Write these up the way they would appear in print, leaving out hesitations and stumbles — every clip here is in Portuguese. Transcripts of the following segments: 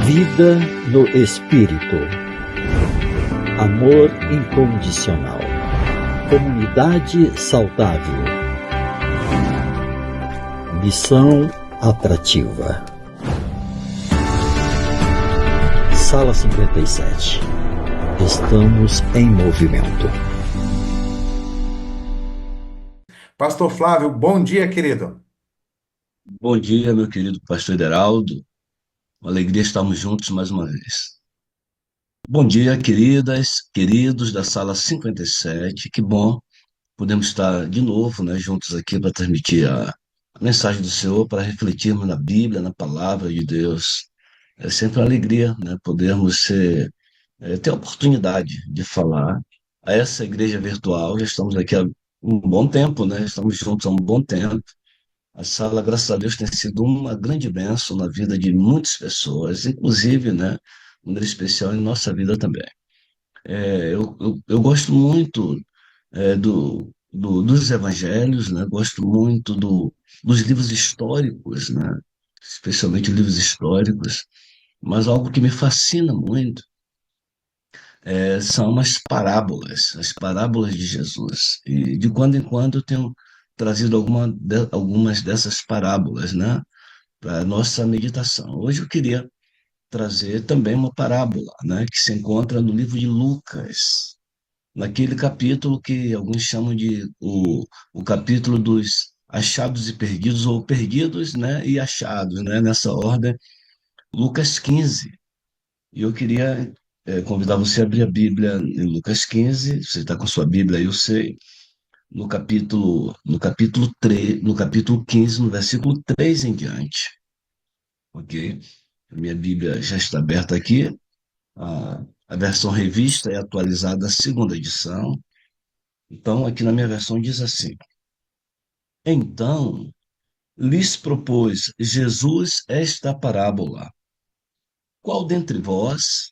Vida no Espírito. Amor incondicional. Comunidade saudável. Missão atrativa. Sala 57. Estamos em movimento. Pastor Flávio, bom dia, querido. Bom dia, meu querido pastor Heraldo. Uma alegria estarmos juntos mais uma vez. Bom dia, queridas, queridos da sala 57. Que bom podemos estar de novo, né, juntos aqui para transmitir a mensagem do Senhor, para refletirmos na Bíblia, na palavra de Deus. É sempre uma alegria, né, podermos ter a oportunidade de falar a essa igreja virtual. Já estamos aqui há um bom tempo, né? Estamos juntos há um bom tempo. A sala, graças a Deus, tem sido uma grande bênção na vida de muitas pessoas, inclusive, né, de maneira especial em nossa vida também. Eu gosto muito dos evangelhos, né, gosto muito dos livros históricos, né, especialmente livros históricos, mas algo que me fascina muito são as parábolas de Jesus. E de quando em quando eu tenho trazido algumas dessas parábolas, né, para a nossa meditação. Hoje eu queria trazer também uma parábola, né, que se encontra no livro de Lucas, naquele capítulo que alguns chamam de o capítulo dos achados e perdidos, ou perdidos, né, e achados, né, nessa ordem, Lucas 15. E eu queria convidar você a abrir a Bíblia em Lucas 15, você está com a sua Bíblia aí, eu sei, no capítulo 3, no capítulo 15, no versículo 3 em diante. Ok? A minha Bíblia já está aberta aqui. A versão revista é atualizada, a segunda edição. Então, aqui na minha versão diz assim: Então lhes propôs Jesus esta parábola: Qual dentre vós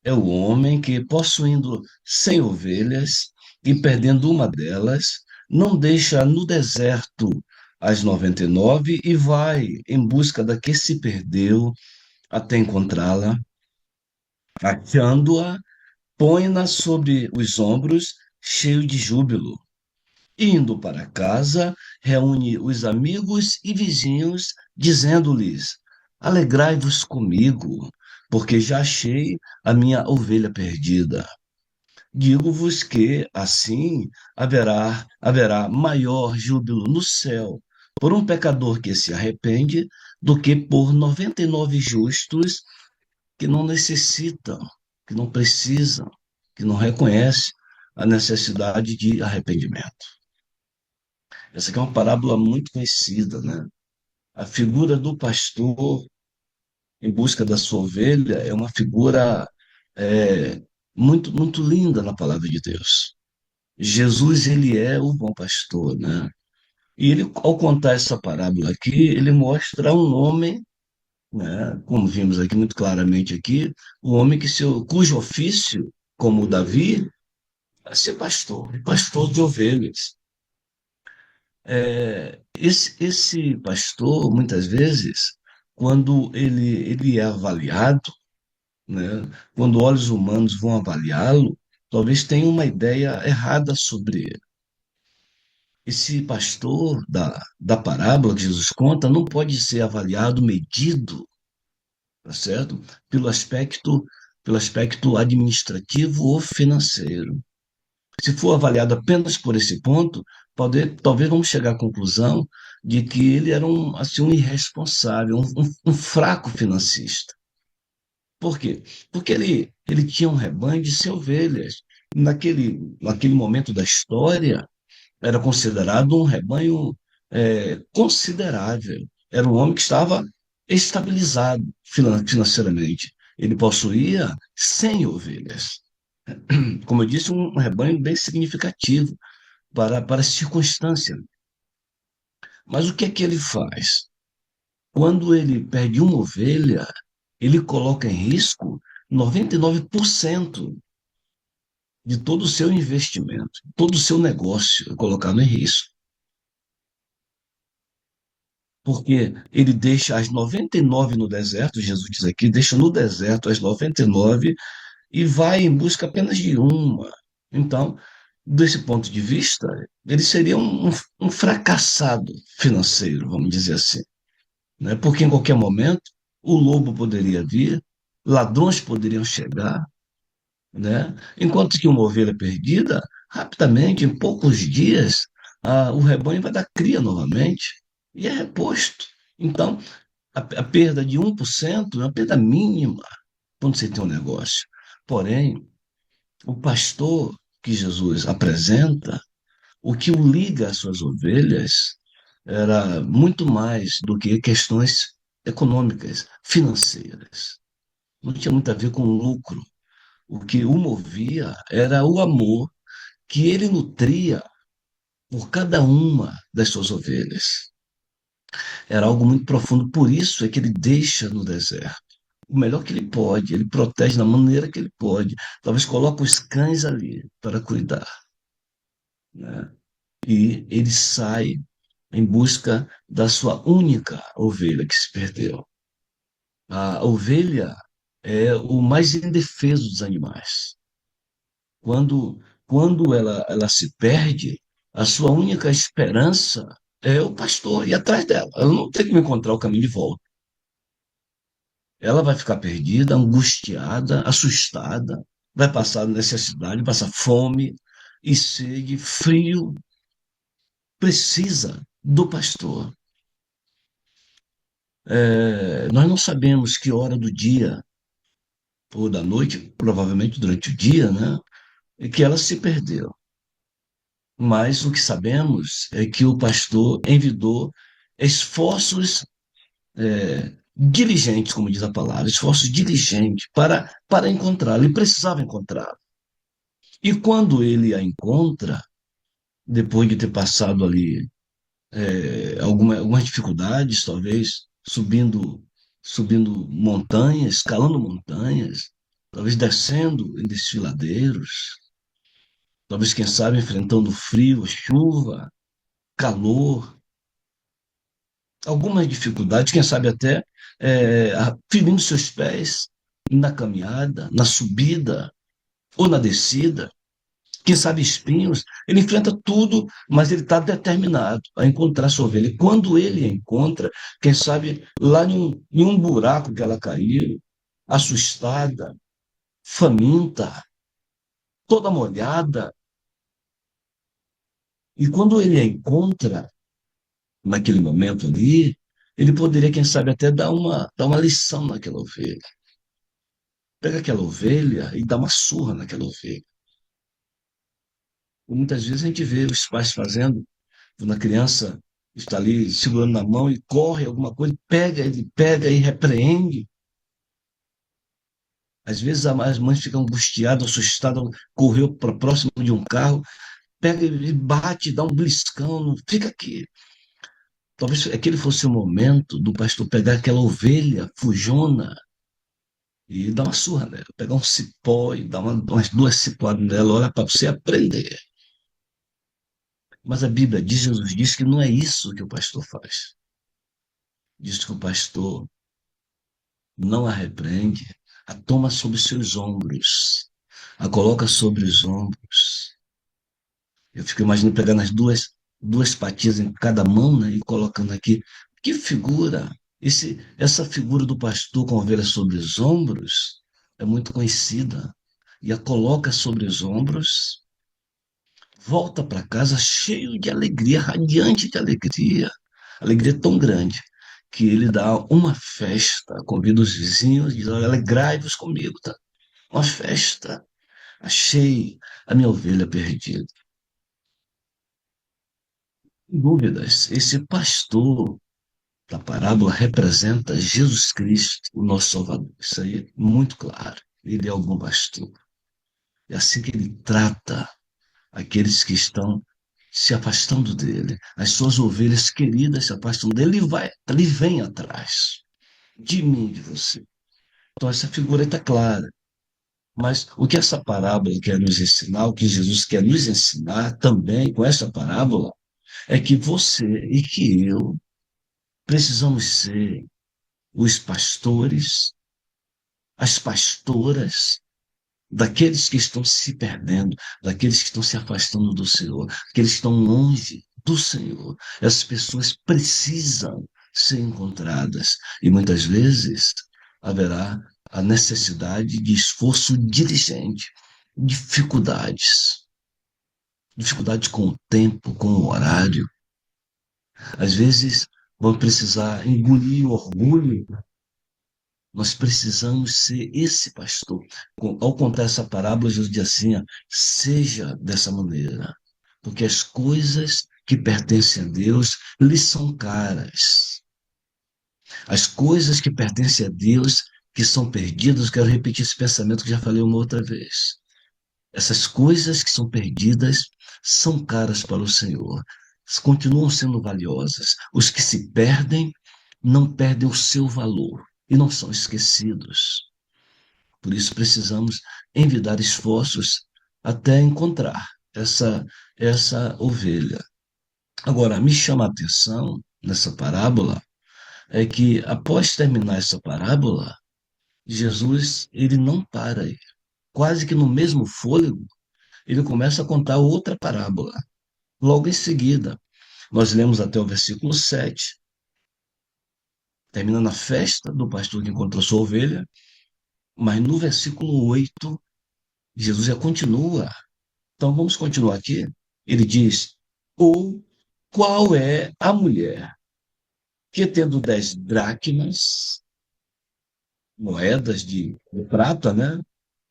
é o homem que, possuindo 100 ovelhas e perdendo uma delas, não deixa no deserto as 99 e vai em busca da que se perdeu até encontrá-la? Achando-a, põe-na sobre os ombros, cheio de júbilo. Indo para casa, reúne os amigos e vizinhos, dizendo-lhes: Alegrai-vos comigo, porque já achei a minha ovelha perdida. Digo-vos que, assim, haverá maior júbilo no céu por um pecador que se arrepende do que por 99 justos que não necessitam, que não precisam, que não reconhecem a necessidade de arrependimento. Essa aqui é uma parábola muito conhecida, né? A figura do pastor em busca da sua ovelha é uma figura é, muito linda na palavra de Deus. Jesus, ele é o bom pastor, né? E ele, ao contar essa parábola aqui, ele mostra um homem, né, como vimos aqui muito claramente aqui, um homem cujo ofício, como Davi, é ser pastor, pastor de ovelhas. Esse pastor, muitas vezes, quando ele é avaliado, né, quando olhos humanos vão avaliá-lo, talvez tenha uma ideia errada sobre ele. Esse pastor da parábola que Jesus conta não pode ser avaliado, medido, tá certo? Pelo aspecto administrativo ou financeiro. Se for avaliado apenas por esse ponto, talvez vamos chegar à conclusão de que ele era um irresponsável, um fraco financista. Por quê? Porque ele tinha um rebanho de 100 ovelhas. Naquele momento da história, era considerado um rebanho considerável. Era um homem que estava estabilizado financeiramente. Ele possuía 100 ovelhas. Como eu disse, um rebanho bem significativo para a circunstância. Mas o que é que ele faz? Quando ele perde uma ovelha, ele coloca em risco 99% de todo o seu investimento, todo o seu negócio é colocado em risco. porque ele deixa as 99 no deserto, Jesus diz aqui, deixa no deserto as 99 e vai em busca apenas de uma. Então, desse ponto de vista, ele seria um fracassado financeiro, vamos dizer assim, né? Porque em qualquer momento o lobo poderia vir, ladrões poderiam chegar, né? Enquanto que uma ovelha perdida, rapidamente, em poucos dias, o rebanho vai dar cria novamente e é reposto. Então, a perda de 1% é uma perda mínima quando você tem um negócio. Porém, o pastor que Jesus apresenta, o que o liga às suas ovelhas, era muito mais do que questões econômicas, financeiras. Não tinha muito a ver com lucro. O que o movia era o amor que ele nutria por cada uma das suas ovelhas. Era algo muito profundo, por isso é que ele deixa no deserto. O melhor que ele pode, ele protege da maneira que ele pode. Talvez coloque os cães ali para cuidar, né? E ele sai em busca da sua única ovelha que se perdeu. A ovelha é o mais indefeso dos animais. Quando ela se perde, a sua única esperança é o pastor ir atrás dela. Ela não tem que encontrar o caminho de volta. Ela vai ficar perdida, angustiada, assustada, vai passar necessidade, passar fome e sede, frio, precisa do pastor. Nós não sabemos que hora do dia ou da noite, provavelmente durante o dia, né, e que ela se perdeu. Mas o que sabemos é que o pastor envidou esforços diligentes, como diz a palavra, esforços diligentes para encontrá-la. Ele precisava encontrá-la. E quando ele a encontra, depois de ter passado ali algumas dificuldades, talvez subindo montanhas, escalando montanhas, talvez descendo em desfiladeiros, talvez, quem sabe, enfrentando frio, chuva, calor, algumas dificuldades, quem sabe até ferindo seus pés na caminhada, na subida ou na descida, quem sabe espinhos, ele enfrenta tudo, mas ele está determinado a encontrar sua ovelha. E quando ele a encontra, quem sabe lá em um buraco que ela caiu, assustada, faminta, toda molhada, e quando ele a encontra, naquele momento ali, ele poderia, quem sabe, até dar uma lição naquela ovelha. Pega aquela ovelha e dá uma surra naquela ovelha. E muitas vezes a gente vê os pais fazendo, quando a criança está ali segurando na mão e corre alguma coisa, ele pega e repreende. Às vezes as mães ficam angustiadas, assustadas, correu para próximo de um carro, pega e bate, dá um beliscão, não fica aqui. Talvez aquele fosse o momento do pastor pegar aquela ovelha fujona e dar uma surra nela, pegar um cipó e dar umas duas cipoadas nela, olha, para você aprender. Mas a Bíblia diz, Jesus diz que não é isso que o pastor faz. Diz que o pastor não a repreende, a toma sobre seus ombros, a coloca sobre os ombros. Eu fico imaginando pegando as duas patinhas em cada mão, né, e colocando aqui. Que figura! Essa figura do pastor com a ovelha sobre os ombros é muito conhecida. E a coloca sobre os ombros, volta para casa cheio de alegria, radiante de alegria. Alegria tão grande que ele dá uma festa, convida os vizinhos, diz: olha, alegrai-vos comigo, tá? Uma festa. Achei a minha ovelha perdida. Sem dúvidas, esse pastor da parábola representa Jesus Cristo, o nosso Salvador. Isso aí é muito claro. Ele é o bom pastor. É assim que ele trata aqueles que estão se afastando dele. As suas ovelhas queridas se afastam dele e ele vem atrás de mim, de você. Então essa figura está clara. Mas o que essa parábola quer nos ensinar, o que Jesus quer nos ensinar também com essa parábola, é que você e que eu precisamos ser os pastores, as pastoras daqueles que estão se perdendo, daqueles que estão se afastando do Senhor, aqueles que estão longe do Senhor. Essas pessoas precisam ser encontradas e muitas vezes haverá a necessidade de esforço diligente, dificuldades, dificuldades com o tempo, com o horário. Às vezes vão precisar engolir o orgulho. Nós precisamos ser esse pastor. Ao contar essa parábola, Jesus diz assim: ó, seja dessa maneira, porque as coisas que pertencem a Deus lhe são caras. As coisas que pertencem a Deus, que são perdidas, quero repetir esse pensamento que já falei uma outra vez. Essas coisas que são perdidas são caras para o Senhor, continuam sendo valiosas. Os que se perdem não perdem o seu valor e não são esquecidos. Por isso precisamos envidar esforços até encontrar essa ovelha. Agora, me chama a atenção nessa parábola é que após terminar essa parábola, Jesus ele não para aí. Quase que no mesmo fôlego, ele começa a contar outra parábola. Logo em seguida, nós lemos até o versículo 7, terminando a festa do pastor que encontrou sua ovelha, mas no versículo 8, Jesus já continua. Então vamos continuar aqui. Ele diz: ou qual é a mulher que, tendo 10 dracmas, moedas de prata, né?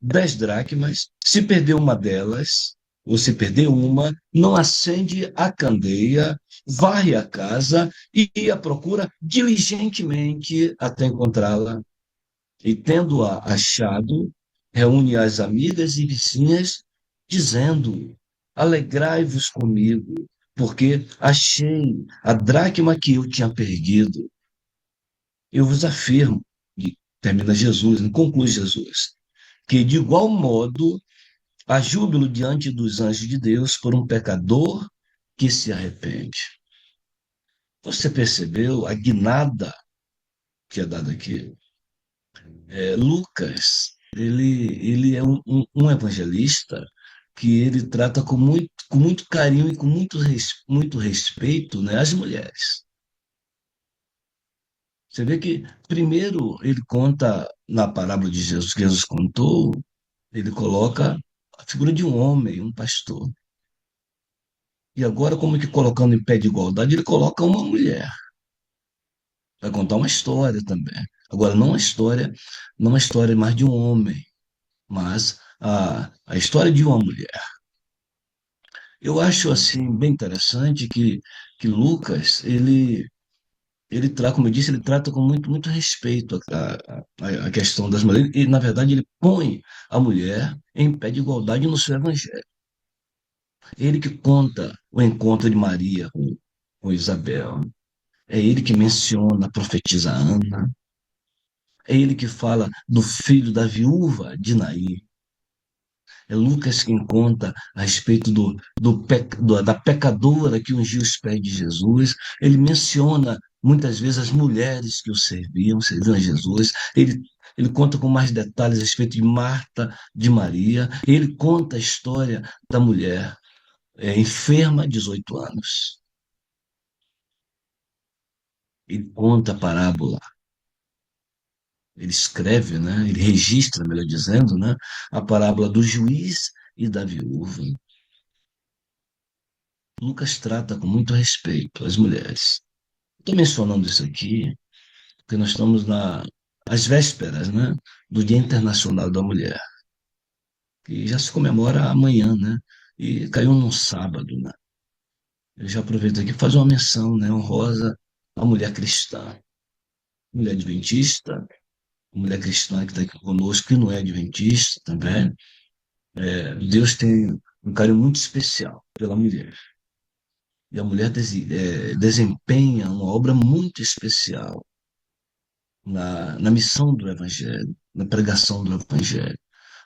10 dracmas, se perder uma delas, ou se perder uma, não acende a candeia, varre a casa e a procura diligentemente até encontrá-la. E tendo-a achado, reúne as amigas e vizinhas, dizendo: alegrai-vos comigo, porque achei a dracma que eu tinha perdido. Eu vos afirmo, e termina Jesus, conclui Jesus, que de igual modo há júbilo diante dos anjos de Deus por um pecador que se arrepende. Você percebeu a guinada que é dada aqui? Lucas, ele é um evangelista que ele trata com muito carinho e com muito respeito, né, as mulheres. Você vê que, primeiro, ele conta, na parábola de Jesus que Jesus contou, ele coloca a figura de um homem, um pastor. E agora, como que colocando em pé de igualdade, ele coloca uma mulher. Vai contar uma história também. Agora, não uma história mais de um homem, mas a história de uma mulher. Eu acho assim bem interessante que Lucas, ele trata, como eu disse, ele trata com muito respeito a questão das mulheres, e na verdade ele põe a mulher em pé de igualdade no seu evangelho. Ele que conta o encontro de Maria com Isabel, é ele que menciona a profetisa Ana, é ele que fala do filho da viúva de Naim. É Lucas quem conta a respeito da pecadora que ungiu os pés de Jesus. Ele menciona muitas vezes as mulheres que o serviam a Jesus. Ele conta com mais detalhes a respeito de Marta, de Maria. Ele conta a história da mulher enferma, 18 anos. Ele conta a parábola. Ele escreve, né? Ele registra, melhor dizendo, né? A parábola do juiz e da viúva. Lucas trata com muito respeito as mulheres. Estou mencionando isso aqui porque nós estamos às vésperas, né, do Dia Internacional da Mulher, que já se comemora amanhã, né? E caiu num sábado, né? Eu já aproveito aqui para fazer uma menção, né, honrosa à mulher cristã, mulher adventista, mulher cristã que está aqui conosco, que não é adventista também. Deus tem um carinho muito especial pela mulher. E a mulher desempenha uma obra muito especial na missão do Evangelho, na pregação do Evangelho.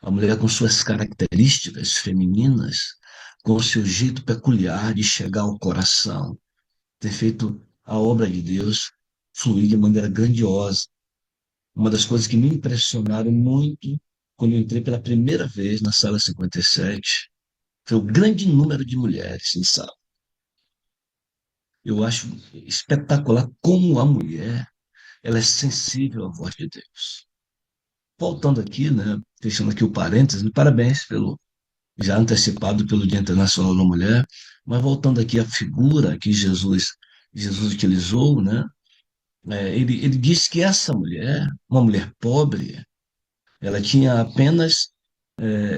A mulher, com suas características femininas, com o seu jeito peculiar de chegar ao coração, tem feito a obra de Deus fluir de maneira grandiosa. Uma das coisas que me impressionaram muito quando eu entrei pela primeira vez na sala 57 foi o grande número de mulheres em sala. Eu acho espetacular como a mulher ela é sensível à voz de Deus. Voltando aqui, né, fechando aqui o parênteses, parabéns pelo já antecipado pelo Dia Internacional da Mulher, mas voltando aqui à figura que Jesus utilizou, né, ele disse que essa mulher, uma mulher pobre, ela tinha apenas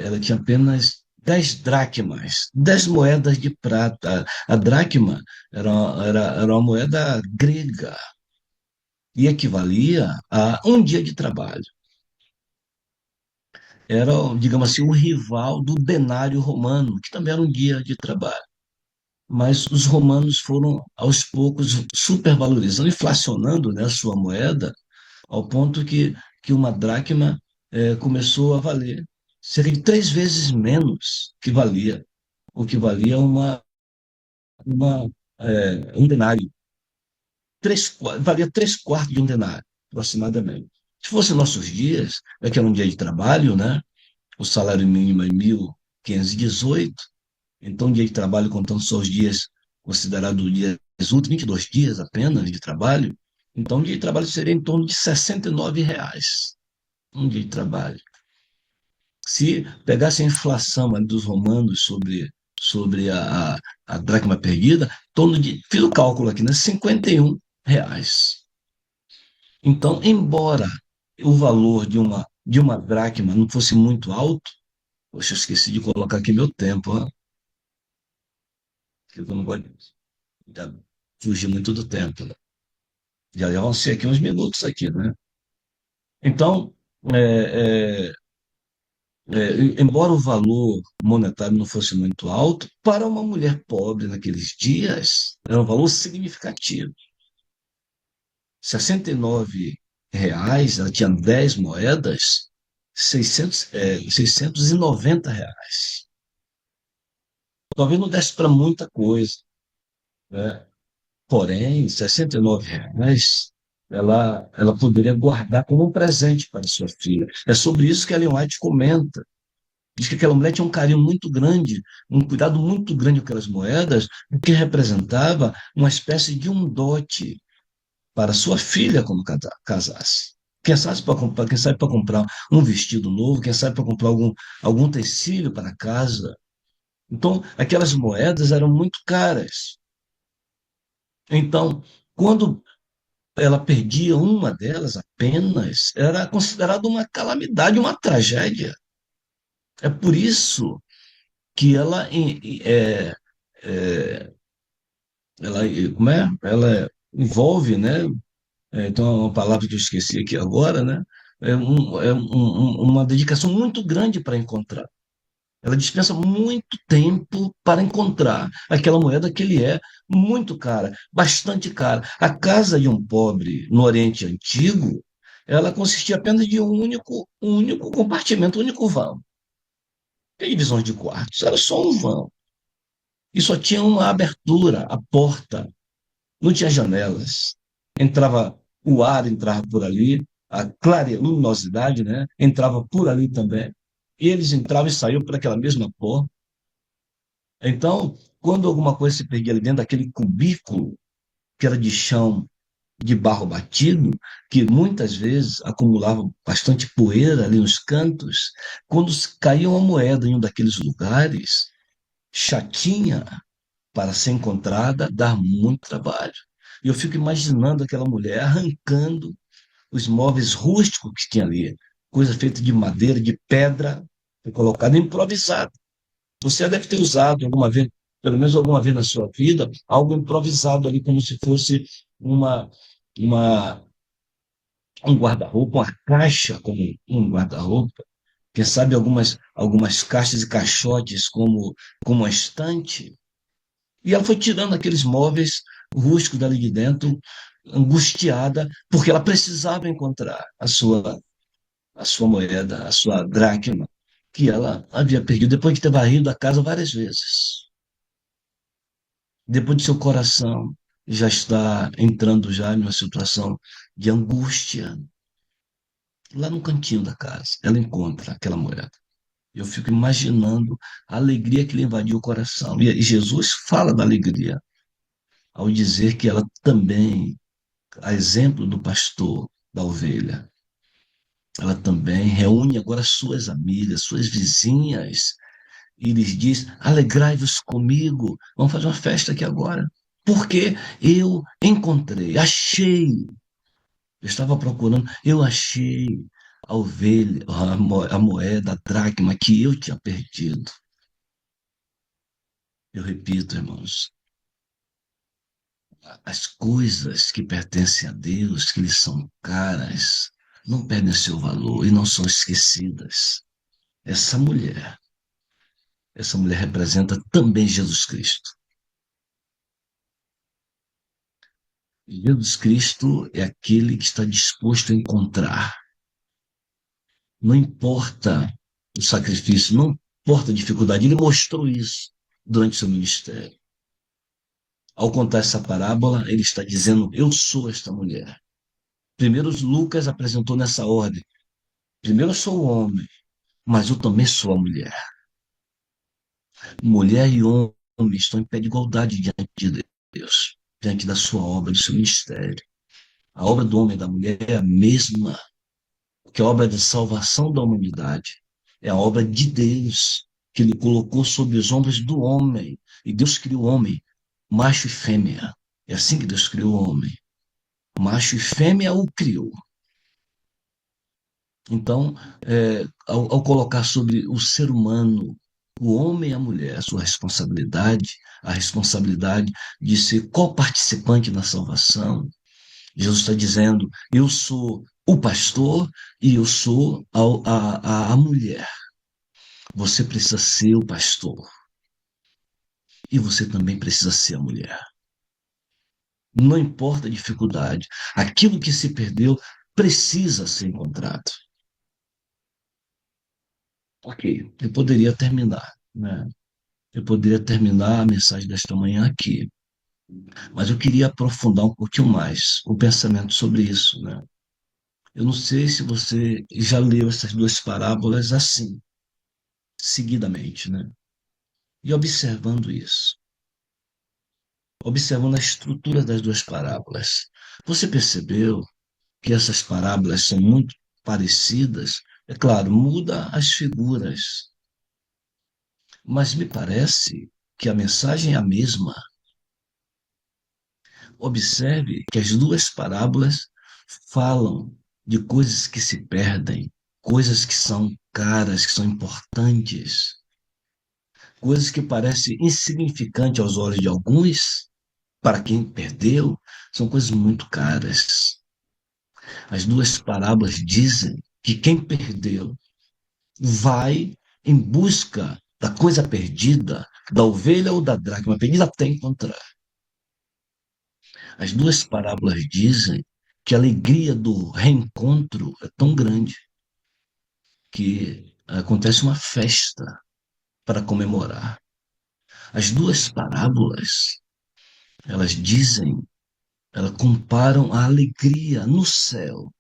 ela tinha apenas 10 dracmas, 10 moedas de prata. A dracma era uma moeda grega e equivalia a um dia de trabalho. Era, digamos assim, o rival do denário romano, que também era um dia de trabalho. Mas os romanos foram, aos poucos, supervalorizando, inflacionando, né, a sua moeda, ao ponto que uma dracma começou a valer cerca de 3 vezes menos o que valia um denário. Valia 3/4 de um denário, aproximadamente. Se fosse nossos dias, que era um dia de trabalho, né? O salário mínimo é 1.518, então, dia de trabalho, contando só os dias considerados dias úteis, 22 dias apenas de trabalho, então, um dia de trabalho seria em torno de R$ 69. Um dia de trabalho. Se pegasse a inflação ali dos romanos sobre a dracma perdida, em torno de, fiz o cálculo aqui, né? R$ 51. Então, embora o valor de uma dracma não fosse muito alto, poxa, eu esqueci de colocar aqui meu tempo, ó, que eu não gosto de fugir muito do tempo, né? Já avancei aqui uns minutos aqui, né? Então, é, embora o valor monetário não fosse muito alto, para uma mulher pobre naqueles dias, era um valor significativo. R$ 69, ela tinha 10 moedas, 690 reais. Talvez não desse para muita coisa, né? Porém, R$ 69, ela poderia guardar como um presente para sua filha. É sobre isso que a Ellen White comenta. Diz que aquela mulher tinha um carinho muito grande, um cuidado muito grande com aquelas moedas, o que representava uma espécie de um dote para sua filha quando casasse. Quem sabe para comprar um vestido novo, quem sabe para comprar algum tecido para casa. Então, aquelas moedas eram muito caras. Então, quando ela perdia uma delas apenas, era considerado uma calamidade, uma tragédia. É por isso que é, como é? Ela envolve, né? Então, uma palavra que eu esqueci aqui agora, né? Uma dedicação muito grande para encontrar. Ela dispensa muito tempo para encontrar aquela moeda que lhe é muito cara, bastante cara. A casa de um pobre no Oriente Antigo, ela consistia apenas de um único compartimento, um único vão. Tem divisões de quartos, era só um vão. E só tinha uma abertura, a porta, não tinha janelas. O ar entrava por ali, a luminosidade, né? Entrava por ali também. E eles entravam e saíam por aquela mesma porta. Então, quando alguma coisa se perdia ali dentro daquele cubículo, que era de chão de barro batido, que muitas vezes acumulava bastante poeira ali nos cantos, quando caía uma moeda em um daqueles lugares, chatinha para ser encontrada, dá muito trabalho. E eu fico imaginando aquela mulher arrancando os móveis rústicos que tinha ali, coisa feita de madeira, de pedra, foi colocada improvisada. Você deve ter usado alguma vez, pelo menos alguma vez na sua vida, algo improvisado ali, como se fosse uma, uma, um guarda-roupa, uma caixa como um guarda-roupa. Quem sabe algumas caixas e caixotes como uma estante. E ela foi tirando aqueles móveis rústicos dali de dentro, angustiada, porque ela precisava encontrar a sua moeda, a sua dracma, que ela havia perdido depois de ter varrido a casa várias vezes. Depois de seu coração já está entrando já em uma situação de angústia. Lá no cantinho da casa, ela encontra aquela moeda. Eu fico imaginando a alegria que lhe invadiu o coração. E Jesus fala da alegria ao dizer que ela também, a exemplo do pastor da ovelha, ela também reúne agora suas amigas, suas vizinhas, e lhes diz: alegrai-vos comigo, vamos fazer uma festa aqui agora. Porque eu encontrei, achei, eu estava procurando, eu achei a ovelha, a moeda, a dracma que eu tinha perdido. Eu repito, irmãos, as coisas que pertencem a Deus, que lhe são caras, não perdem seu valor e não são esquecidas. Essa mulher representa também Jesus Cristo. Jesus Cristo é aquele que está disposto a encontrar. Não importa o sacrifício, não importa a dificuldade. Ele mostrou isso durante seu ministério. Ao contar essa parábola, ele está dizendo: eu sou esta mulher. Primeiro, Lucas apresentou nessa ordem. Primeiro eu sou o homem, mas eu também sou a mulher. Mulher e homem estão em pé de igualdade diante de Deus, diante da sua obra, do seu ministério. A obra do homem e da mulher é a mesma, porque a obra de salvação da humanidade é a obra de Deus, que ele colocou sobre os ombros do homem. E Deus criou o homem, macho e fêmea. É assim que Deus criou o homem. Macho e fêmea o criou. Então, ao colocar sobre o ser humano, o homem e a mulher, a responsabilidade de ser co-participante na salvação, Jesus está dizendo: eu sou o pastor e eu sou a mulher. Você precisa ser o pastor e você também precisa ser a mulher. Não importa a dificuldade, aquilo que se perdeu precisa ser encontrado. Ok, eu poderia terminar, né? Eu poderia terminar a mensagem desta manhã aqui, mas eu queria aprofundar um pouquinho mais o pensamento sobre isso, né? Eu não sei se você já leu essas duas parábolas assim, seguidamente, né? E observando isso, observando a estrutura das duas parábolas, você percebeu que essas parábolas são muito parecidas? É claro, muda as figuras, mas me parece que a mensagem é a mesma. Observe que as duas parábolas falam de coisas que se perdem, coisas que são caras, que são importantes, coisas que parecem insignificantes aos olhos de alguns, para quem perdeu, são coisas muito caras. As duas parábolas dizem que quem perdeu vai em busca da coisa perdida, da ovelha ou da dracma perdida até encontrar. As duas parábolas dizem que a alegria do reencontro é tão grande que acontece uma festa para comemorar. As duas parábolas, elas dizem, elas comparam a alegria no céu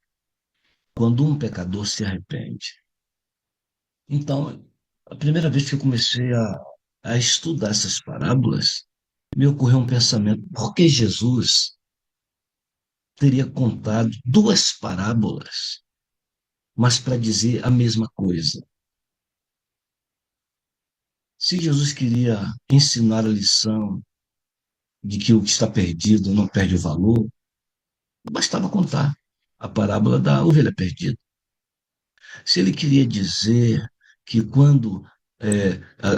quando um pecador se arrepende. Então, a primeira vez que eu comecei a estudar essas parábolas, me ocorreu um pensamento: por que Jesus teria contado duas parábolas, mas para dizer a mesma coisa? Se Jesus queria ensinar a lição de que o que está perdido não perde o valor, bastava contar a parábola da ovelha perdida. Se ele queria dizer que quando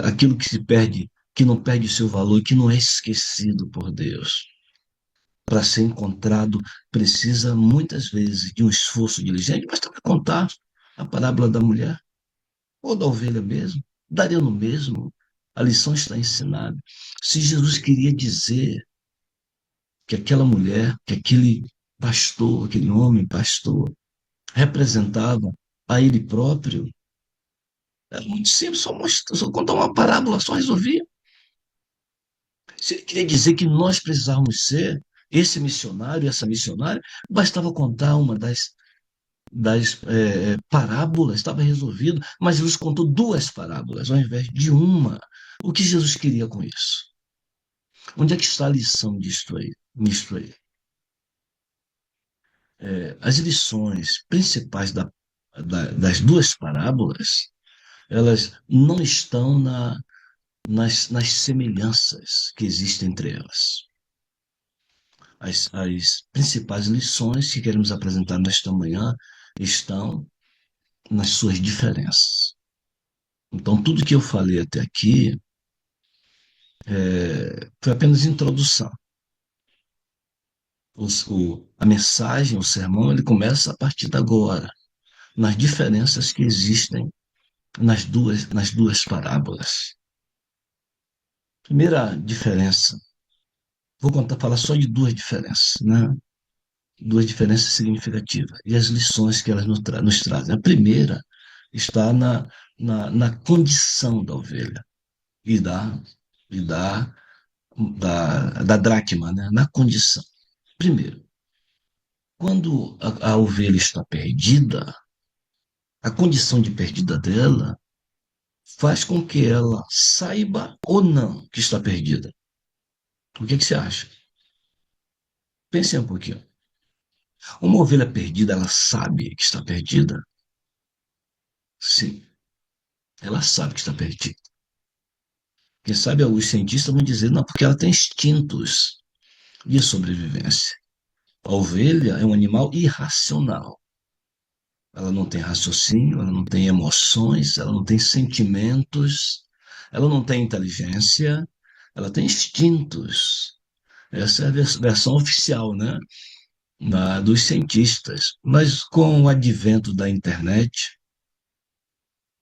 aquilo que se perde, que não perde o seu valor, que não é esquecido por Deus, para ser encontrado, precisa muitas vezes de um esforço diligente, bastava contar a parábola da mulher ou da ovelha mesmo, daria no mesmo. A lição está ensinada. Se Jesus queria dizer que aquela mulher, que aquele pastor, aquele homem pastor, representava a ele próprio, era muito simples, só contar uma parábola, só resolvia. Se ele queria dizer que nós precisávamos ser, esse missionário, essa missionária, bastava contar uma das parábolas, estava resolvido, mas Jesus contou duas parábolas ao invés de uma. O que Jesus queria com isso? Onde é que está a lição disto aí, nisto aí? As lições principais das duas parábolas, elas não estão nas semelhanças que existem entre elas. As principais lições que queremos apresentar nesta manhã estão nas suas diferenças. Então, tudo que eu falei até aqui foi apenas introdução. A mensagem, o sermão, ele começa a partir de agora, nas diferenças que existem nas duas parábolas. Primeira diferença, falar só de duas diferenças, né? Duas diferenças significativas e as lições que elas nos trazem. A primeira está na condição da ovelha e da dracma, né? Na condição. Primeiro, quando a ovelha está perdida, a condição de perdida dela faz com que ela saiba ou não que está perdida. O que você acha? Pense um pouquinho. Uma ovelha perdida, ela sabe que está perdida? Sim, ela sabe que está perdida. Quem sabe os cientistas vão dizer, não, porque ela tem instintos de sobrevivência. A ovelha é um animal irracional. Ela não tem raciocínio, ela não tem emoções, ela não tem sentimentos, ela não tem inteligência, ela tem instintos. Essa é a versão oficial, né, dos cientistas. Mas com o advento da internet,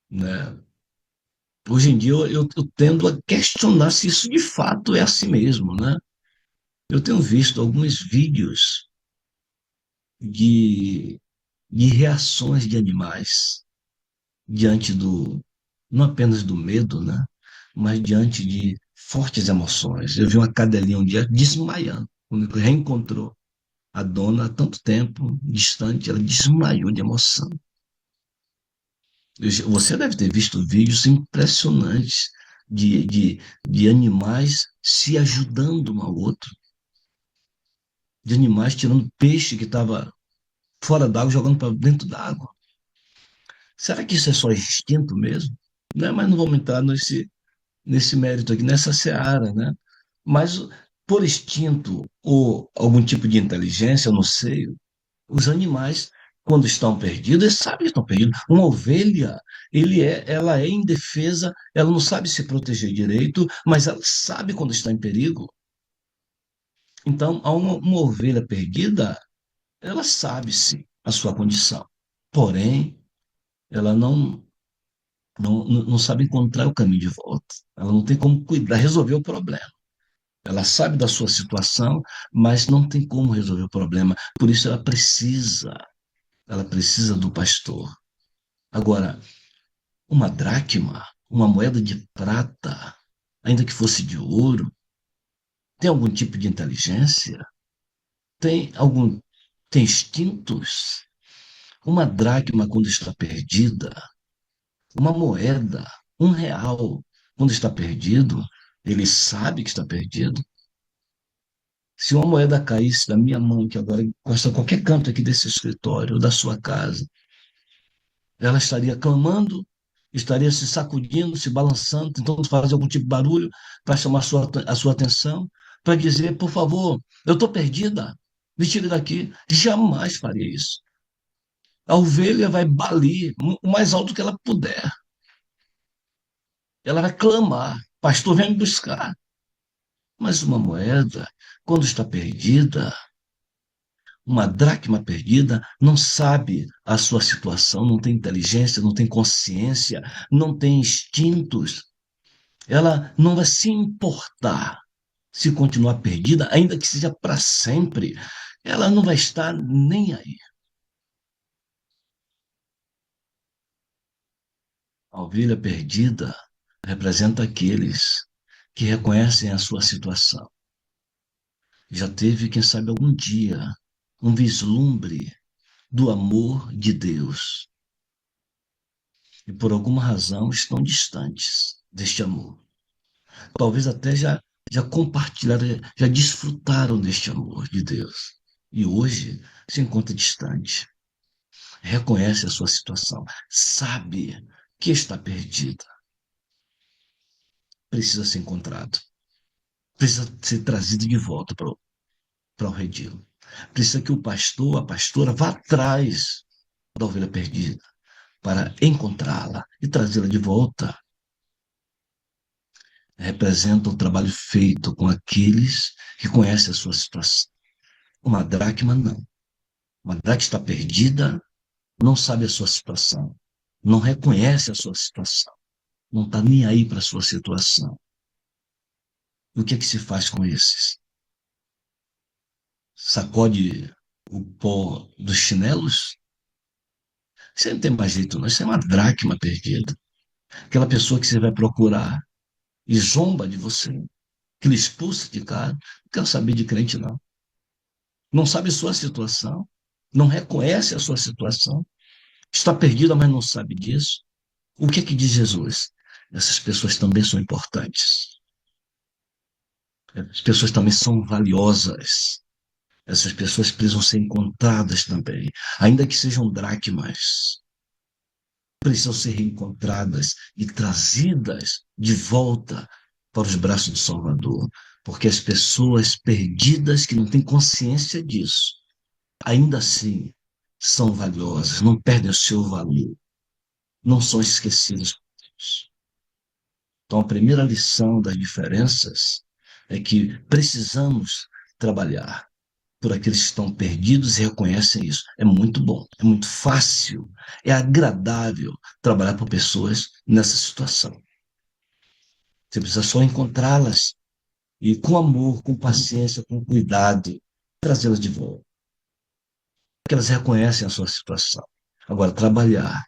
né, hoje em dia eu tendo a questionar se isso de fato é assim mesmo, né? Eu tenho visto alguns vídeos de, de reações de animais diante não apenas do medo, né? Mas diante de fortes emoções. Eu vi uma cadelinha um dia desmaiando, quando reencontrou a dona há tanto tempo distante, ela desmaiou de emoção. Você deve ter visto vídeos impressionantes de animais se ajudando um ao outro, de animais tirando peixe que estava fora d'água, jogando para dentro d'água. Será que isso é só instinto mesmo? Né? Mas não vamos entrar nesse mérito aqui, nessa seara, né? Mas por instinto ou algum tipo de inteligência, eu não sei, os animais, quando estão perdidos, eles sabem que estão perdidos. Uma ovelha, ela é indefesa, ela não sabe se proteger direito, mas ela sabe quando está em perigo. Então, uma ovelha perdida, ela sabe sim a sua condição. Porém, ela não sabe encontrar o caminho de volta. Ela não tem como cuidar, resolver o problema. Ela sabe da sua situação, mas não tem como resolver o problema. Por isso ela precisa do pastor. Agora, uma dracma, uma moeda de prata, ainda que fosse de ouro, tem algum tipo de inteligência? Tem instintos? Uma dracma, quando está perdida, uma moeda, R$ 1, quando está perdido, ele sabe que está perdido. Se uma moeda caísse da minha mão, que agora encosta em qualquer canto aqui desse escritório, ou da sua casa, ela estaria clamando, estaria se sacudindo, se balançando, tentando fazer algum tipo de barulho para chamar a sua atenção, para dizer, por favor, eu estou perdida, me tire daqui. Jamais faria isso. A ovelha vai balir o mais alto que ela puder. Ela vai clamar, pastor, vem me buscar. Mas uma moeda, quando está perdida, uma dracma perdida, não sabe a sua situação, não tem inteligência, não tem consciência, não tem instintos. Ela não vai se importar se continuar perdida, ainda que seja para sempre. Ela não vai estar nem aí. A ovelha perdida representa aqueles que reconhecem a sua situação, já teve, quem sabe, algum dia, um vislumbre do amor de Deus e por alguma razão estão distantes deste amor. Talvez até já compartilharam, já desfrutaram deste amor de Deus. E hoje se encontra distante. Reconhece a sua situação, sabe que está perdida, precisa ser encontrado, precisa ser trazido de volta para o redil. Precisa que o pastor, a pastora, vá atrás da ovelha perdida para encontrá-la e trazê-la de volta. Representa o trabalho feito com aqueles que conhecem a sua situação. Uma dracma, não. Uma dracma está perdida, não sabe a sua situação, não reconhece a sua situação, não está nem aí para a sua situação. E o que é que se faz com esses? Sacode o pó dos chinelos? Você não tem mais jeito, não. Isso é uma dracma perdida. Aquela pessoa que você vai procurar e zomba de você, que lhe expulsa de casa, não quero saber de crente, não. Não sabe sua situação, não reconhece a sua situação, está perdida, mas não sabe disso. O que é que diz Jesus? Essas pessoas também são importantes. As pessoas também são valiosas. Essas pessoas precisam ser encontradas também, ainda que sejam dracmas. Precisam ser reencontradas e trazidas de volta para os braços do Salvador. Porque as pessoas perdidas que não têm consciência disso, ainda assim, são valiosas, não perdem o seu valor, não são esquecidas por Deus. Então, a primeira lição das diferenças é que precisamos trabalhar por aqueles que estão perdidos e reconhecem isso. É muito bom, é muito fácil, é agradável trabalhar por pessoas nessa situação. Você precisa só encontrá-las e, com amor, com paciência, com cuidado, trazê-las de volta. Porque elas reconhecem a sua situação. Agora, trabalhar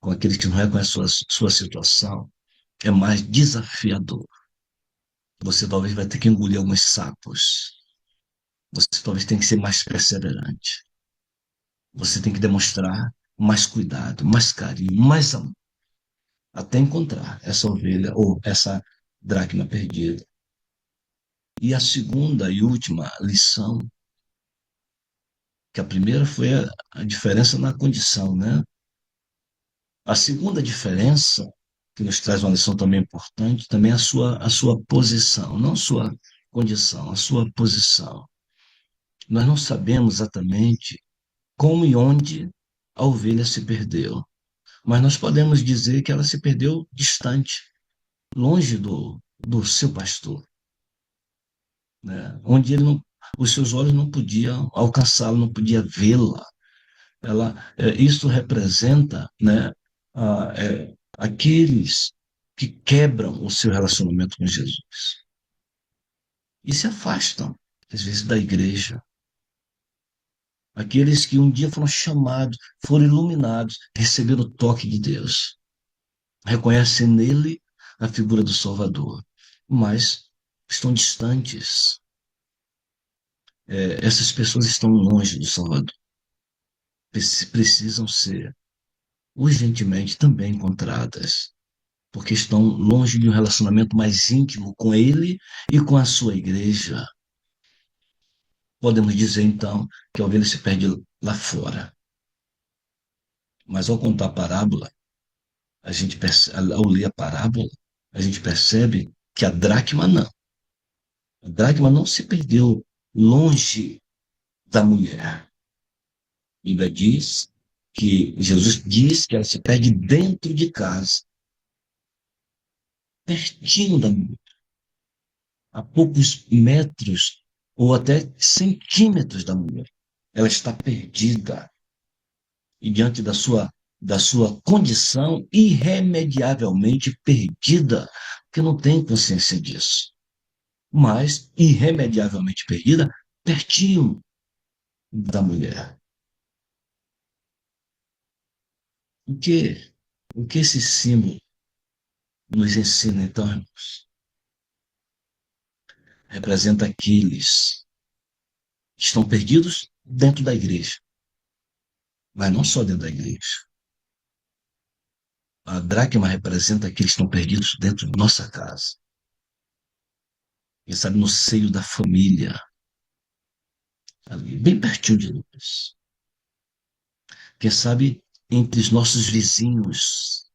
com aqueles que não reconhecem a sua situação é mais desafiador. Você talvez vai ter que engolir alguns sapos. Você talvez tenha que ser mais perseverante. Você tem que demonstrar mais cuidado, mais carinho, mais amor, até encontrar essa ovelha ou essa dracma perdida. E a segunda e última lição, que a primeira foi a diferença na condição, né? A segunda diferença, que nos traz uma lição também importante, também é a sua posição, não a sua condição, a sua posição. Nós não sabemos exatamente como e onde a ovelha se perdeu, mas nós podemos dizer que ela se perdeu distante, longe do seu pastor, né? Onde ele não, os seus olhos não podiam alcançá-la, não podia vê-la. Isso representa, né, aqueles que quebram o seu relacionamento com Jesus e se afastam, às vezes, da igreja. Aqueles que um dia foram chamados, foram iluminados, receberam o toque de Deus, reconhecem nele a figura do Salvador, mas estão distantes. Essas pessoas estão longe do Salvador. Precisam ser urgentemente também encontradas, porque estão longe de um relacionamento mais íntimo com ele e com a sua igreja. Podemos dizer, então, que a ovelha se perde lá fora. Mas ao contar a parábola, ao ler a parábola, a gente percebe que a dracma não. A dracma não se perdeu longe da mulher. Ainda diz que Jesus diz que ela se perde dentro de casa, pertinho da mulher, a poucos metros ou até centímetros da mulher. Ela está perdida e diante da sua condição irremediavelmente perdida, porque não tem consciência disso. Mas irremediavelmente perdida, pertinho da mulher. O que, o que esse símbolo nos ensina, então, irmãos? representa aqueles que estão perdidos dentro da igreja, mas não só dentro da igreja. A dracma representa aqueles que estão perdidos dentro de nossa casa. Quem sabe no seio da família, ali, bem pertinho de nós. Quem sabe entre os nossos vizinhos.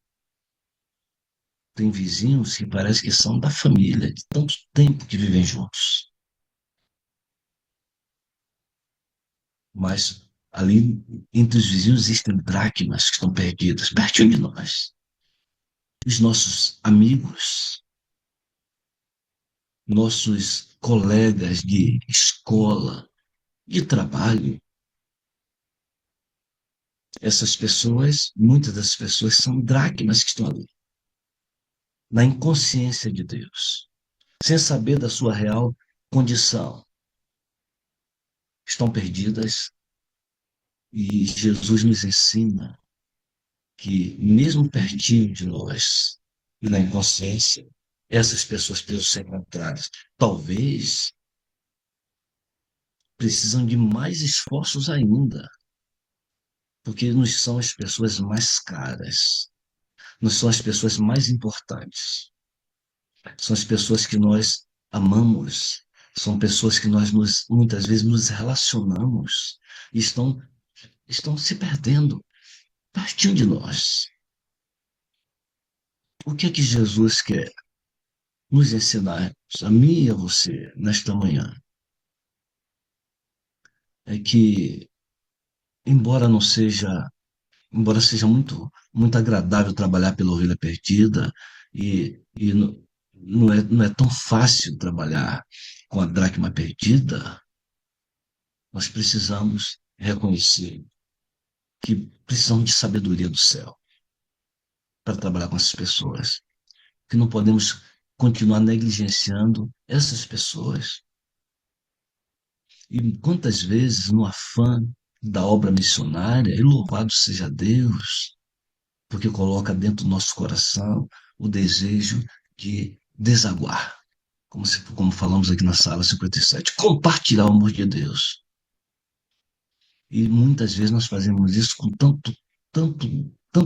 Tem vizinhos que parece que são da família, de tanto tempo que vivem juntos. Mas ali entre os vizinhos existem dracmas que estão perdidas, pertinho de nós. Os nossos amigos, nossos colegas de escola, de trabalho. Essas pessoas, muitas das pessoas são dracmas que estão ali, na inconsciência de Deus, sem saber da sua real condição. Estão perdidas e Jesus nos ensina que, mesmo pertinho de nós e na inconsciência, essas pessoas precisam ser encontradas. Talvez precisam de mais esforços ainda, porque nos são as pessoas mais caras, nos são as pessoas mais importantes, são as pessoas que nós amamos, são pessoas que nós muitas vezes nos relacionamos e estão se perdendo pertinho de nós. O que é que Jesus quer nos ensinar, a mim e a você, nesta manhã? É que, embora não seja, embora seja muito agradável trabalhar pela ovelha perdida, e não é tão fácil trabalhar com a dracma perdida, nós precisamos reconhecer que precisamos de sabedoria do céu para trabalhar com essas pessoas, que não podemos continuar negligenciando essas pessoas. E quantas vezes, no afã da obra missionária, e louvado seja Deus, porque coloca dentro do nosso coração o desejo de desaguar, como falamos aqui na sala 57, compartilhar o amor de Deus. E muitas vezes nós fazemos isso com tanta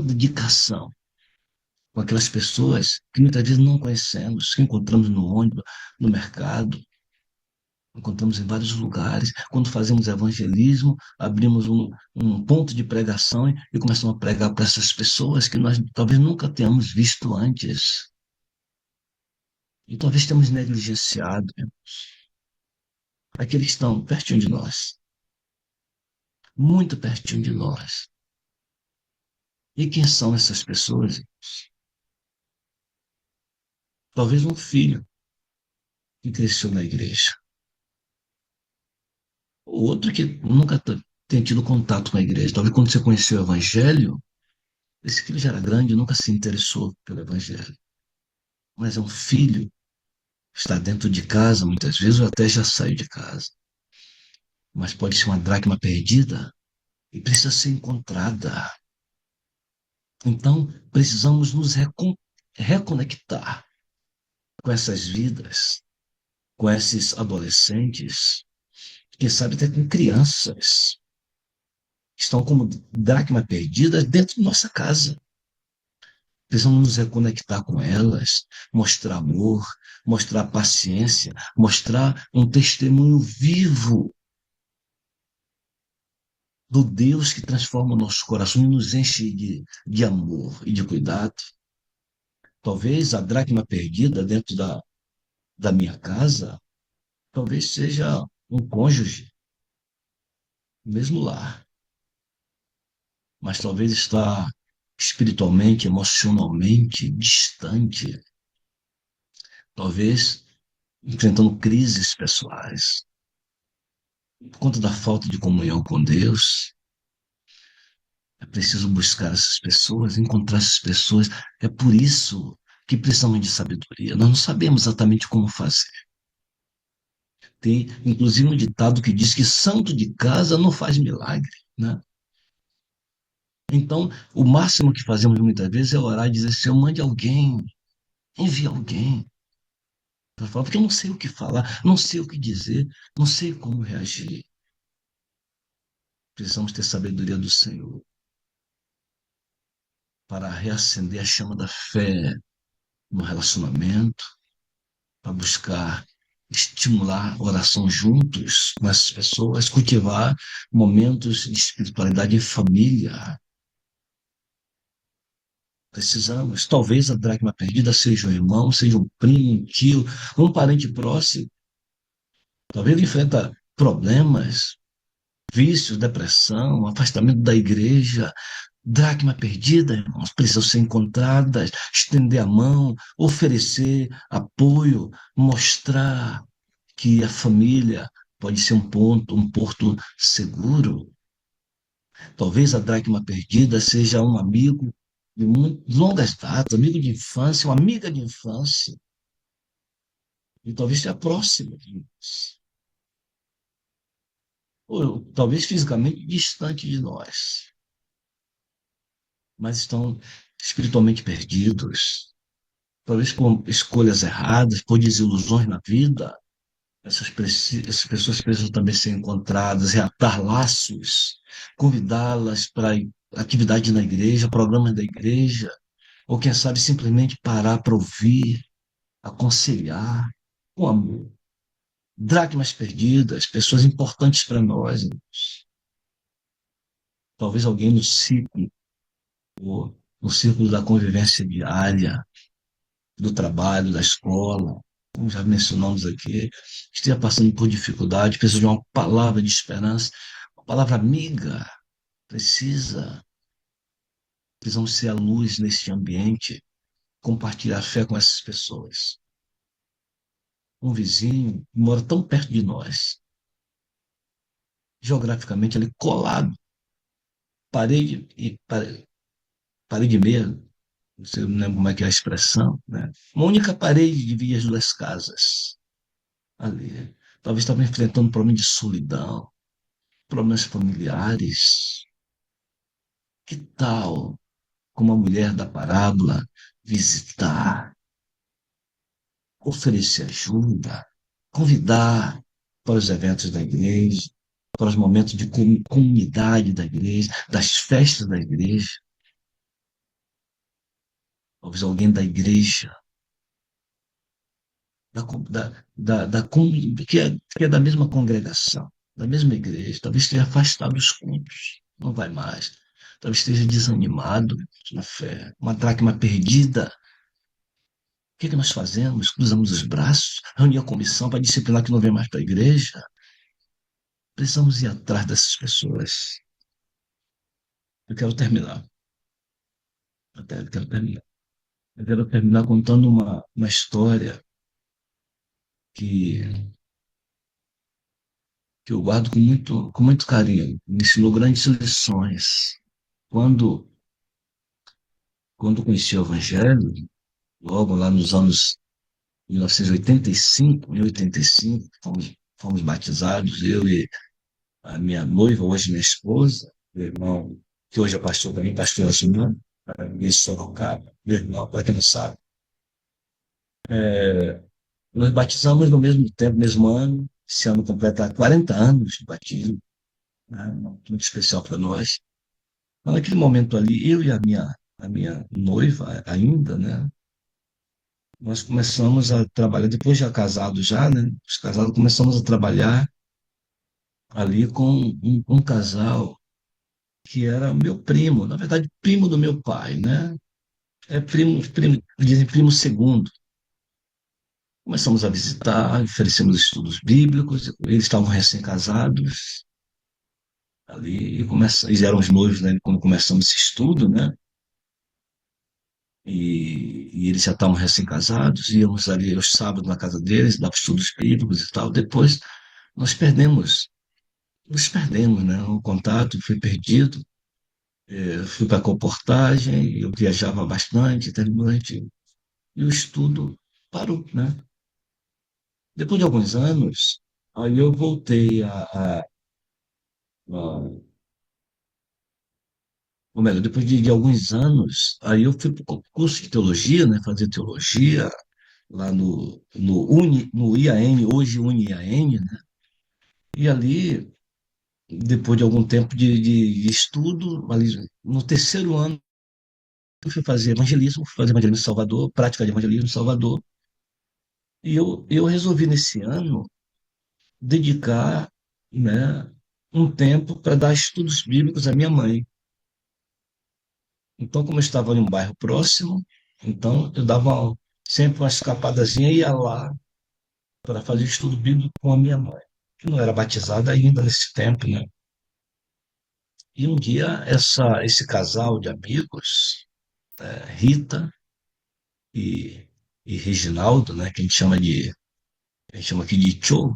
dedicação, com aquelas pessoas que muitas vezes não conhecemos, que encontramos no ônibus, no mercado, encontramos em vários lugares. Quando fazemos evangelismo, abrimos um ponto de pregação e começamos a pregar para essas pessoas que nós talvez nunca tenhamos visto antes. E talvez tenhamos negligenciado, aqueles que estão pertinho de nós, muito pertinho de nós. E quem são essas pessoas? Talvez um filho que cresceu na igreja, outro que nunca tem tido contato com a igreja. Talvez quando você conheceu o evangelho, esse filho já era grande e nunca se interessou pelo evangelho. Mas é um filho que está dentro de casa, muitas vezes, ou até já saiu de casa. Mas pode ser uma dracma perdida e precisa ser encontrada. Então, precisamos nos reconectar com essas vidas, com esses adolescentes, quem sabe até com crianças, que estão como dracma perdida dentro de nossa casa. Precisamos nos reconectar com elas, mostrar amor, mostrar paciência, mostrar um testemunho vivo do Deus que transforma o nosso coração e nos enche de amor e de cuidado. Talvez a dracma perdida dentro da minha casa, talvez seja um cônjuge, mesmo lá, mas talvez está espiritualmente, emocionalmente distante, talvez enfrentando crises pessoais, por conta da falta de comunhão com Deus. É preciso buscar essas pessoas, encontrar essas pessoas. É por isso que precisamos de sabedoria. Nós não sabemos exatamente como fazer. Tem, inclusive, um ditado que diz que santo de casa não faz milagre, né? Então, o máximo que fazemos muitas vezes é orar e dizer: Senhor, mande alguém, envie alguém. Ela fala, porque eu não sei o que falar, não sei o que dizer, não sei como reagir. Precisamos ter sabedoria do Senhor para reacender a chama da fé no relacionamento, para buscar estimular a oração juntos com essas pessoas, cultivar momentos de espiritualidade em família. Precisamos. Talvez a dracma perdida seja um irmão, seja um primo, um tio, um parente próximo. Talvez ele enfrenta problemas, vícios, depressão, afastamento da igreja. Dracma perdida, irmãos, precisam ser encontradas, estender a mão, oferecer apoio, mostrar que a família pode ser um ponto, um porto seguro. Talvez a dracma perdida seja um amigo de longas datas, amigo de infância, uma amiga de infância, e talvez seja próximo de nós, ou talvez fisicamente distante de nós, mas estão espiritualmente perdidos, talvez por escolhas erradas, por desilusões na vida. Essas pessoas precisam também ser encontradas, reatar laços, convidá-las para atividade na igreja, programas da igreja, ou quem sabe simplesmente parar para ouvir, aconselhar, com amor. Dracmas perdidas, pessoas importantes para nós, irmãos. Talvez alguém no ciclo, ou no círculo da convivência diária, do trabalho, da escola, como já mencionamos aqui, esteja passando por dificuldade, precisa de uma palavra de esperança, uma palavra amiga, precisa. Precisamos ser a luz nesse ambiente, compartilhar a fé com essas pessoas. Um vizinho que mora tão perto de nós, geograficamente ali colado, parede e parede e meia, não sei, não lembro como é que é a expressão, né? Uma única parede divide as duas casas ali. Talvez estava enfrentando um problema de solidão, problemas familiares. Que tal, como a mulher da parábola, visitar, oferecer ajuda, convidar para os eventos da igreja, para os momentos de comunidade da igreja, das festas da igreja? Talvez alguém da igreja, que é da mesma congregação, da mesma igreja, talvez esteja afastado dos cultos, não vai mais, talvez esteja desanimado na fé, uma dracma perdida. O que é que nós fazemos? Cruzamos os braços, reunir a comissão para disciplinar que não vem mais para a igreja? Precisamos ir atrás dessas pessoas. Eu quero terminar. Eu quero terminar. Eu quero terminar contando uma história que, que eu guardo com muito carinho. Me ensinou grandes lições. Quando, quando conheci o Evangelho, logo lá nos anos 1985, em 85, fomos batizados, eu e a minha noiva, hoje minha esposa, meu irmão, que hoje é pastor também, pastor Assunção, em Sorocaba, meu irmão, para quem não sabe. Nós batizamos no mesmo tempo, mesmo ano, esse ano completa 40 anos de batismo, né? Muito especial para nós. Mas naquele momento ali, eu e a minha noiva ainda, né? Nós começamos a trabalhar, depois já casados já, né? Os casados começamos a trabalhar ali com um casal que era meu primo, na verdade, primo do meu pai, né? É dizem primo segundo. Começamos a visitar, oferecemos estudos bíblicos, eles estavam recém-casados ali, eles eram os noivos, né, quando começamos esse estudo, né? E eles já estavam recém-casados, íamos ali aos sábados na casa deles, dava estudos bíblicos e tal. Depois nós nos perdemos, né? O contato foi perdido. Fui para a comportagem, eu viajava bastante, e o estudo parou, né? Depois de alguns anos, aí eu voltei ou melhor, depois de alguns anos, aí eu fui para o curso de teologia, né, fazer teologia, lá no IAN, hoje UniAN, né? E ali, depois de algum tempo de estudo, ali no terceiro ano, eu fui fazer evangelismo em Salvador, prática de evangelismo em Salvador, e eu resolvi nesse ano dedicar, né, um tempo para dar estudos bíblicos à minha mãe. Então, como eu estava em um bairro próximo, então eu dava sempre uma escapadazinha e ia lá para fazer estudo bíblico com a minha mãe, que não era batizada ainda nesse tempo, né? E um dia esse casal de amigos, Rita e, e Reginaldo, né, que a gente chama aqui de Tio.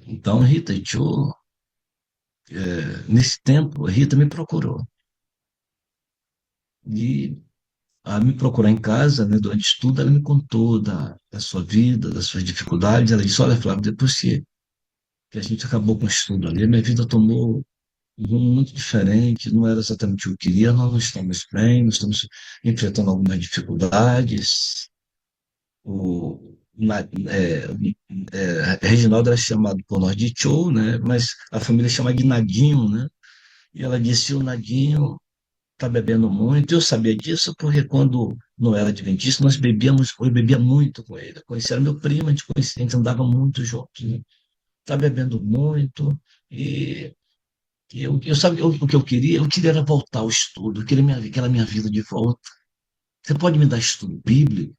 Então, Rita e Tio, nesse tempo, a Rita me procurou. E a me procurar em casa, né, durante o estudo, ela me contou da sua vida, das suas dificuldades. Ela disse: Olha, Flávio, depois que a gente acabou com o estudo ali, minha vida tomou um rumo muito diferente, não era exatamente o que eu queria, nós não estamos bem, nós estamos enfrentando algumas dificuldades. Reginaldo era chamado por nós de Tchou, né? Mas a família chama de Nadinho, né? E ela disse: o Nadinho está bebendo muito. Eu sabia disso porque quando não era adventista, eu bebia muito com ele. Conhecia, era meu primo, a gente andava muito juntos, né? Está bebendo muito. E eu sabe o que eu queria? Eu queria era voltar ao estudo, eu queria aquela minha vida de volta. Você pode me dar estudo bíblico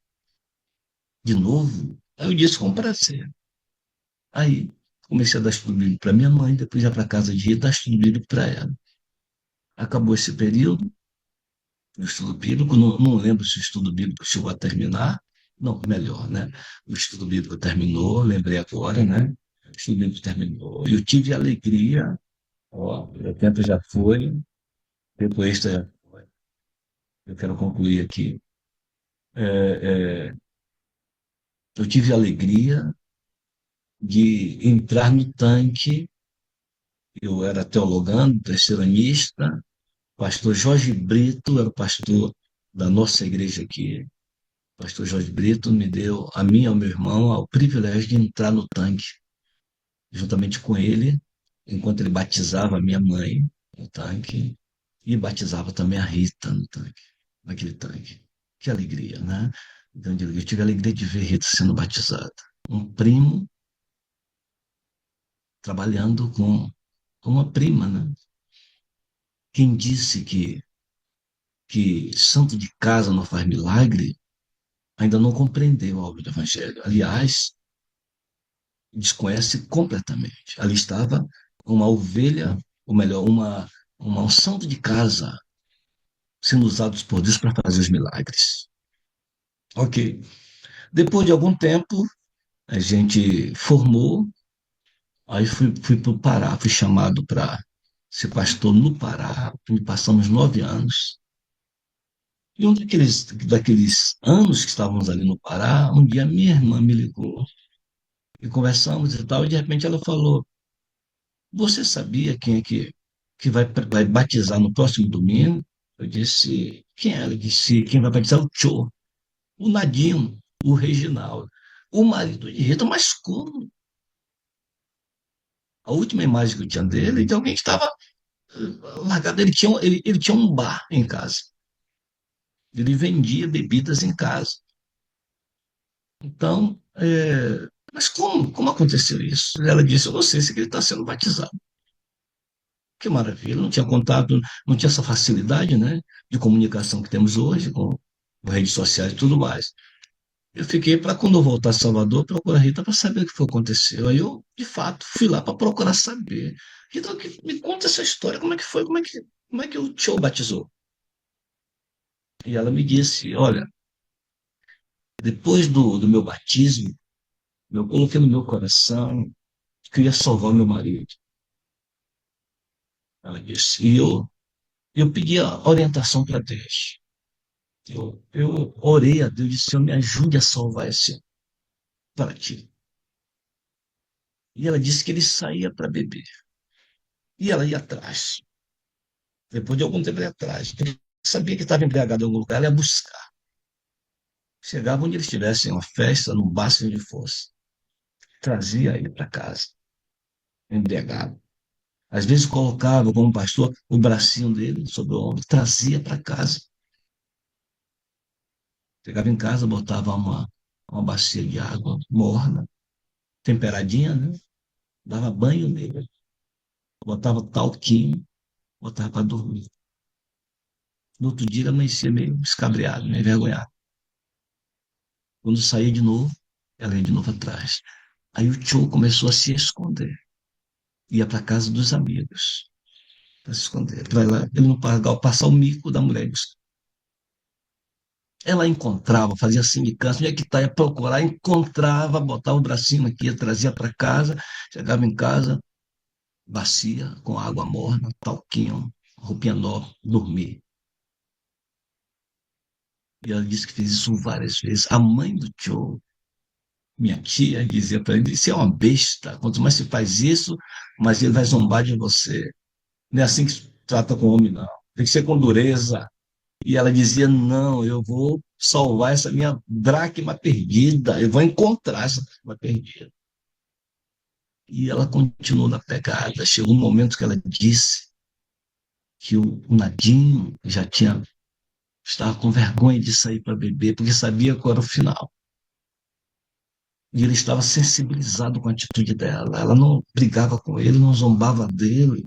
de novo? Aí eu disse com prazer. Aí comecei a dar estudo bíblico para minha mãe, depois já para casa de Rita, dar estudo bíblico para ela. Acabou esse período, o estudo bíblico, não lembro se o estudo bíblico chegou a terminar. Não, melhor, né? O estudo bíblico terminou, lembrei agora, né? O estudo bíblico terminou. E eu tive a alegria, ó, o tempo já foi, depois eu quero concluir aqui. Eu tive a alegria de entrar no tanque. Eu era teologando, terceiranista. Pastor Jorge Brito era o pastor da nossa igreja aqui. Pastor Jorge Brito me deu, a mim e ao meu irmão, o privilégio de entrar no tanque, juntamente com ele, enquanto ele batizava a minha mãe no tanque e batizava também a Rita no tanque, naquele tanque. Que alegria, né? Grande alegria. Eu tive a alegria de ver Rita sendo batizada. Um primo trabalhando com uma prima, né? Quem disse que santo de casa não faz milagre, ainda não compreendeu a obra do Evangelho. Aliás, desconhece completamente. Ali estava uma ovelha, ou melhor, um santo de casa sendo usados por Deus para fazer os milagres. Ok. Depois de algum tempo, a gente formou, aí fui para o Pará, fui chamado para ser pastor no Pará, onde passamos 9 anos. E um daqueles anos que estávamos ali no Pará, um dia minha irmã me ligou e conversamos e tal, e de repente ela falou: Você sabia quem é que vai batizar no próximo domingo? Eu disse: Quem é? Ela disse: Quem vai batizar é o Tchô, o Nadinho, o Reginaldo, o marido de Rita. Mas como? A última imagem que eu tinha dele é de alguém que estava largado. Ele tinha um bar em casa. Ele vendia bebidas em casa. Então, mas como aconteceu isso? Ela disse: Eu não sei se ele está sendo batizado. Que maravilha, não tinha contato, não tinha essa facilidade, né, de comunicação que temos hoje, com redes sociais e tudo mais. Eu fiquei para, quando eu voltar a Salvador, procurar a Rita para saber o que foi que aconteceu. Aí eu, de fato, fui lá para procurar saber. Rita, me conta essa história, como é que foi, como é que o tio batizou? E ela me disse: Olha, depois do meu batismo, eu coloquei no meu coração que eu ia salvar o meu marido. Ela disse. E eu pedi a orientação para Deus. Eu orei a Deus e disse: Senhor, me ajude a salvar esse para ti. E ela disse que ele saía para beber. E ela ia atrás. Depois de algum tempo, ela ia atrás. Ele sabia que estava embriagado em algum lugar, ela ia buscar. Chegava onde eles tivessem uma festa, no bar, onde fosse, trazia ele para casa, embriagado. Às vezes colocava como pastor o bracinho dele sobre o ombro, trazia para casa. Chegava em casa, botava uma bacia de água morna, temperadinha, né? Dava banho nele, botava talquinho, botava para dormir. No outro dia ele amanhecia meio escabreado, meio envergonhado. Quando saía de novo, ela ia de novo atrás. Aí o tio começou a se esconder. Ia para casa dos amigos para se esconder, para ele não pagar, passar o mico da mulher. Ela encontrava, fazia sindicância, onde é que está? Ia procurar, encontrava, botava o bracinho aqui, trazia para casa, chegava em casa, bacia com água morna, talquinho, roupinha nova, dormir. E ela disse que fez isso várias vezes. A mãe do tio, minha tia, dizia para ele: "Você é uma besta, quanto mais se faz isso, mais ele vai zombar de você. Não é assim que se trata com o homem, não. Tem que ser com dureza." E ela dizia: "Não, eu vou salvar essa minha dracma perdida, eu vou encontrar essa dracma perdida." E ela continuou na pegada. Chegou um momento que ela disse que o Nadinho já estava com vergonha de sair para beber, porque sabia qual era o final. E ele estava sensibilizado com a atitude dela. Ela não brigava com ele, não zombava dele,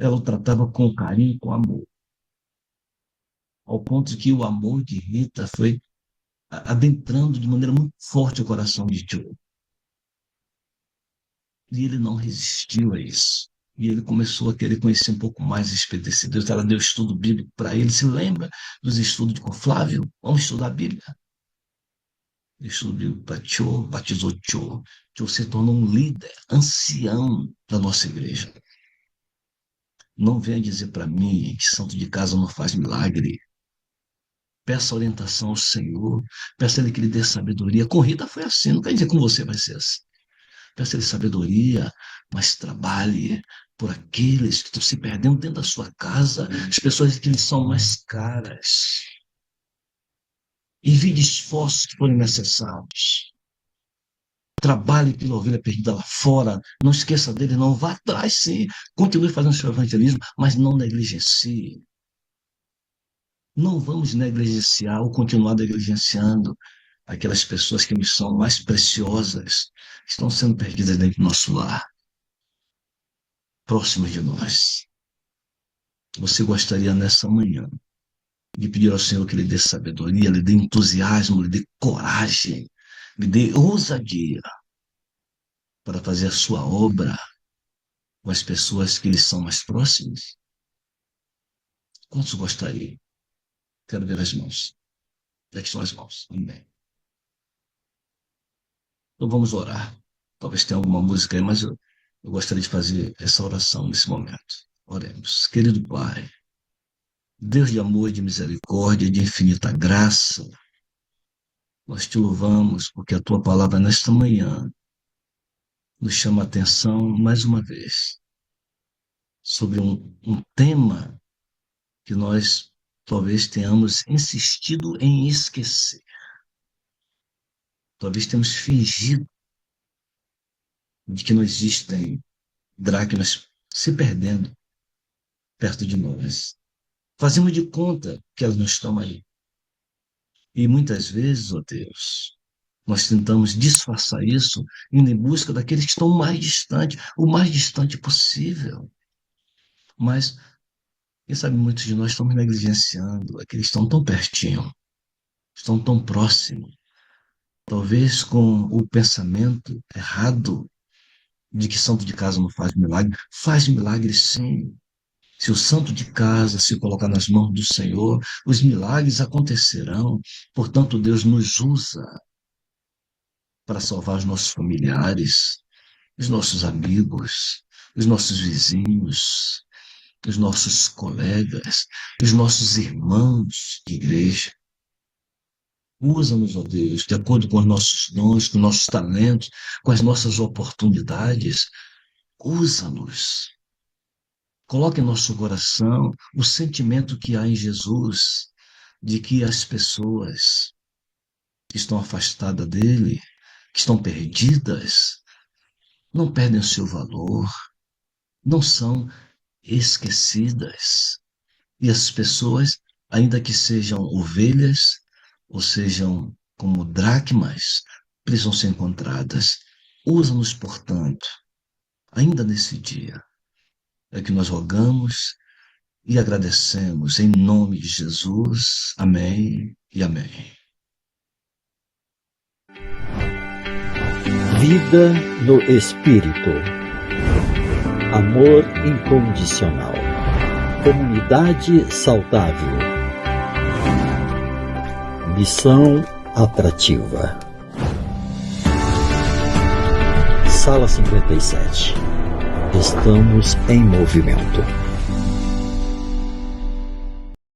ela o tratava com carinho, com amor. Ao ponto de que o amor de Rita foi adentrando de maneira muito forte o coração de Joe. E ele não resistiu a isso. E ele começou a querer conhecer um pouco mais a respeito desse Deus. Ela deu estudo bíblico para ele. Se lembra dos estudos com Flávio? Vamos estudar a Bíblia. Estudo bíblico para Joe, batizou Joe. Joe se tornou um líder, ancião da nossa igreja. Não venha dizer para mim que santo de casa não faz milagre. Peça orientação ao Senhor. Peça a Ele que lhe dê sabedoria. Com Rita foi assim. Não quer dizer que com você vai ser assim. Peça-lhe sabedoria, mas trabalhe por aqueles que estão se perdendo dentro da sua casa, as pessoas que lhe são mais caras. Envie esforços que forem necessários. Trabalhe pela ovelha perdida lá fora. Não esqueça dele, não. Vá atrás, sim. Continue fazendo seu evangelismo, mas não negligencie. Não vamos negligenciar ou continuar negligenciando aquelas pessoas que nos são mais preciosas, que estão sendo perdidas dentro do nosso lar, próximas de nós. Você gostaria nessa manhã de pedir ao Senhor que lhe dê sabedoria, lhe dê entusiasmo, lhe dê coragem, lhe dê ousadia para fazer a sua obra com as pessoas que lhe são mais próximas? Quantos gostariam? Quero ver as mãos. Aqui estão as mãos. Amém. Então vamos orar. Talvez tenha alguma música aí, mas eu gostaria de fazer essa oração nesse momento. Oremos. Querido Pai, Deus de amor, de misericórdia, de infinita graça, nós te louvamos porque a tua palavra nesta manhã nos chama a atenção mais uma vez sobre um tema que nós talvez tenhamos insistido em esquecer. Talvez tenhamos fingido de que não existem dracmas se perdendo perto de nós. Fazemos de conta que elas não estão aí. E muitas vezes, ó Deus, nós tentamos disfarçar isso indo em busca daqueles que estão mais distantes, o mais distante possível. Mas, quem sabe, muitos de nós estamos negligenciando aqueles que estão tão pertinho, estão tão próximos, talvez com o pensamento errado de que santo de casa não faz milagre. Faz milagre sim. Se o santo de casa se colocar nas mãos do Senhor, os milagres acontecerão. Portanto, Deus nos usa para salvar os nossos familiares, os nossos amigos, os nossos vizinhos, os nossos colegas, os nossos irmãos de igreja. Usa-nos, ó Deus, de acordo com os nossos dons, com os nossos talentos, com as nossas oportunidades. Usa-nos. Coloque em nosso coração o sentimento que há em Jesus de que as pessoas que estão afastadas dele, que estão perdidas, não perdem o seu valor, não são esquecidas. E as pessoas, ainda que sejam ovelhas, ou sejam como dracmas, precisam ser encontradas. Usa-nos, portanto, ainda nesse dia. É que nós rogamos e agradecemos em nome de Jesus. Amém e amém. Vida no Espírito. Amor incondicional. Comunidade saudável. Missão atrativa. Sala 57. Estamos em movimento.